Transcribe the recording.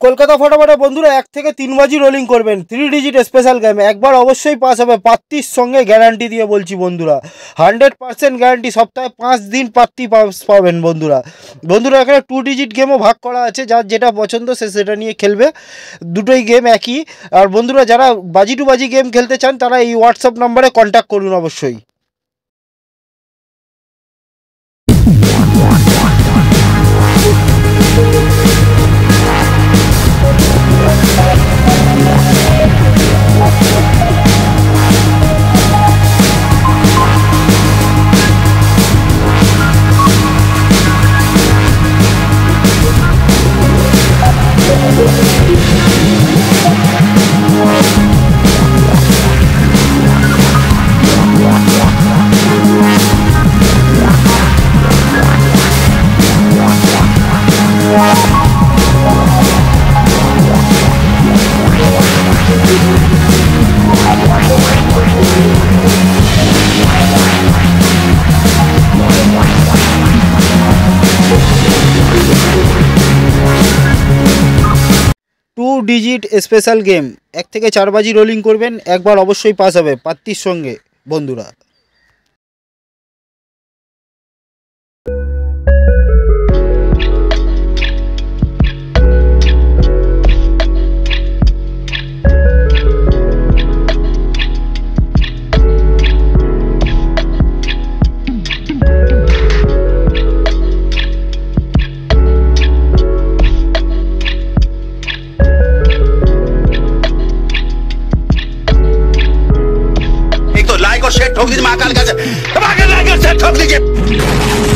কলকাতা ফটাফটে বন্ধুরা 1 থেকে 3 বাজি রোলিং করবেন 3 ডিজিট স্পেশাল গেম একবার অবশ্যই পাস হবে। প্রার্থীর সঙ্গে গ্যারান্টি দিয়ে বলছি বন্ধুরা, 100% গ্যারান্টি। সপ্তাহে 5 দিন প্রার্থী পাবেন বন্ধুরা। এখানে 2 ডিজিট গেমও ভাগ করা আছে, যার যেটা পছন্দ সে সেটা নিয়ে খেলবে। দুটোই গেম একই। আর বন্ধুরা যারা বাজি টু বাজি গেম খেলতে চান তারা এই হোয়াটসঅ্যাপ নাম্বারে কন্ট্যাক্ট করুন অবশ্যই। টু ডিজিট স্পেশাল গেম 1 থেকে 4 বাজি রোলিং করবেন একবার অবশ্যই পাস হবে প্রার্থীর সঙ্গে বন্ধুরা। लाइक और शेयर ठोक दीजिए, महाकाल का लाइक और शेयर ठोक दीजिए।